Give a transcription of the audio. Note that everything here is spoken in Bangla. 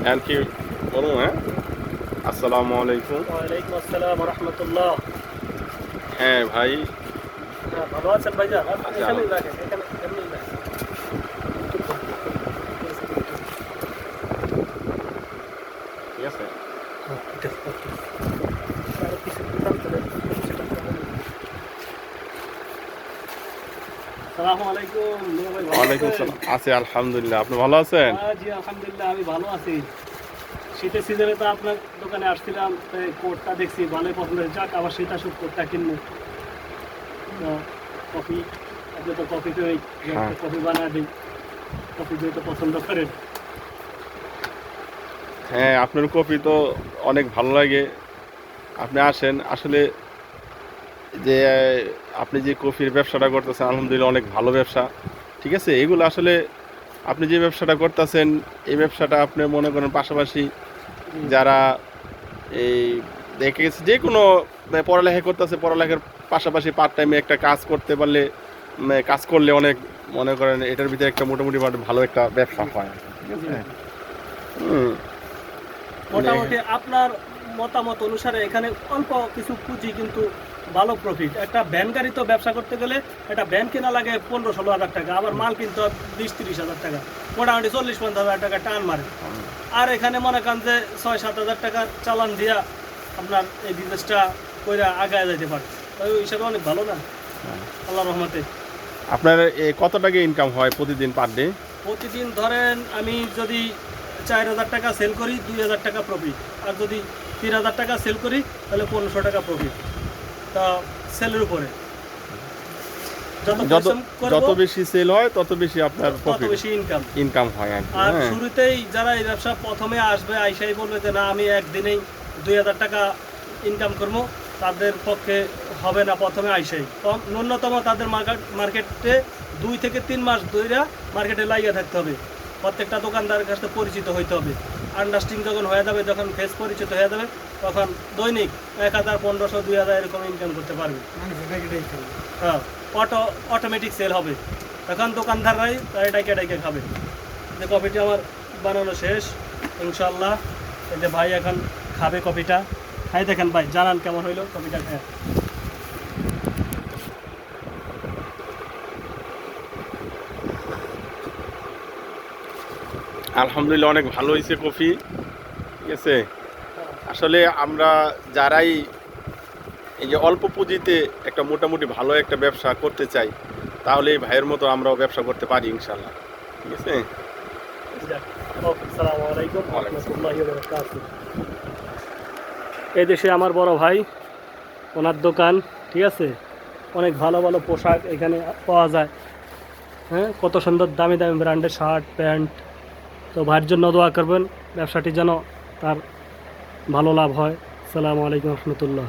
and কি বলুন হ্যাঁ আসসালামু আলাইকুম। ওয়ালাইকুম আসসালাম রহমতুল্লাহ। হ্যাঁ ভাই, হ্যাঁ, ভালো আছেন ভাইজান? আচ্ছা এখানেই রাখেন, এখানে এমনি রাখেন। ঠিক আছে। হ্যাঁ, ঠিক আছে, ওকে। আর কিছু দিতাম তো রে, সেটা তো হবে না। আসসালামু আলাইকুম, মিয়া ভাই ভালো ওয়ালাইকুম আছেন? আসসালাম। আছি আলহামদুলিল্লাহ, আপনি ভালো আছেন? জি আলহামদুলিল্লাহ, আমি ভালো আছি। শীতের সিজনে তো আপনার দোকানে আসছিলাম, তাই কোটটা দেখছি ভালোই পছন্দ হয়েছে। যাক, আবার শীত আসুক, কোটটা কিনবো। তো কফি, আপনি তো কফি তো হ্যাঁ কফি বানায় দিই, কফি যেহেতু পছন্দ করেন। হ্যাঁ, আপনার কফি তো অনেক ভালো লাগে। আপনি আসেন আসলে যে আপনি যে কফির ব্যবসাটা করতেছেন আলহামদুলিল্লাহ অনেক ভালো ব্যবসা। ঠিক আছে, এগুলো আসলে আপনি যে ব্যবসাটা করতেছেন এই ব্যবসাটা আপনি মনে করেন পাশাপাশি জি যারা এই দেখে গেছে যে কোনো পড়ালেখা করতেছে, পড়ালেখার পাশাপাশি পার্ট টাইমে একটা কাজ করতে পারলে কাজ করলে অনেক মনে করেন এটার ভিতরে একটা মোটামুটি ভালো একটা ব্যবসা জি হয়। ঠিক জি আছে। জি। হুম, মোটামুটি আপনার মতামত অনুসারে এখানে অল্প কিছু পুঁজি কিন্তু ভালো প্রফিট। একটা ভ্যান গাড়ি তো ব্যবসা করতে গেলে একটা ভ্যান কেনা লাগে 15-16 হাজার টাকা, আবার মাল কিনতে হয় 20-30 হাজার টাকা, মোটামুটি 40-50 হাজার টাকা টান মারে। আর এখানে মনে করেন যে 6-7 হাজার টাকার চালান দিয়া আপনার এই বিজনেসটা কইরা আগায় যাইতে পারে। তো ওই হিসাবে অনেক ভালো না, আল্লাহ রহমতে। আপনার কত টাকা ইনকাম হয় প্রতিদিন পার ডে? প্রতিদিন ধরেন আমি যদি 4,000 টাকা সেল করি, 2,000 টাকা প্রফিট। আর যদি 3,000 টাকা সেল করি তাহলে 1500 টাকা প্রফিট। তা সেলের উপরে যত যত পরিশ্রম করব যত বেশি সেল হয় তত বেশি আপনার তত প্রফিট বেশি ইনকাম। ইনকাম হয় আর কি। আর হ্যাঁ শুরুতেই যারা এই ব্যবসা প্রথমে আসবে, আইসাই বলবে যে না আমি একদিনেই 2,000 টাকা ইনকাম করবো, তাদের পক্ষে হবে না। প্রথমে আইসাই কম ন্যূনতম তাদের মার্কেটে 2 থেকে 3 মাস ধরে মার্কেটে লাগিয়ে থাকতে হবে। প্রত্যেকটা দোকানদারের কাছে পরিচিত হইতে হবে। আন্ডারস্ট্যান্ডিং যখন হয়ে যাবে, যখন ফেস পরিচিত হয়ে যাবে, তখন দৈনিক 1,000, 1500, 2,000 এরকম ইনকাম করতে পারবে। হ্যাঁ, অটোমেটিক সেল হবে। তখন দোকানদাররাই তাই ডাইকে ডাইকে খাবে। যে কফিটা আমার বানানো শেষ ইনশাল্লাহ। এই যে ভাই এখন খাবে কফিটা। খাই দেখেন ভাই, জানান কেমন হইলো কফিটা খায়। আলহামদুলিল্লাহ অনেক ভালো হয়েছে কফি। ঠিক আছে, আসলে আমরা যারাই এই যে অল্প পুঁজিতে একটা মোটামুটি ভালো একটা ব্যবসা করতে চাই তাহলে এই ভাইয়ের মতো আমরাও ব্যবসা করতে পারি ইনশাল্লাহ। ঠিক আছে। আসসালামু আলাইকুম ওয়ালাইকুম আসসালাম। রহমতুল্লাহি ওয়া বারাকাতুহু। এই দেশে আমার বড় ভাই, ওনার দোকান। ঠিক আছে, অনেক ভালো ভালো পোশাক এখানে পাওয়া যায়। হ্যাঁ, কত সুন্দর দামি দামি ব্র্যান্ডের শার্ট প্যান্ট। তো ভাইয়ের জন্য দোয়া করবেন, ব্যবসাটি যেন তার ভালো লাভ হয়। আসসালামু আলাইকুম রহমতুল্লাহ।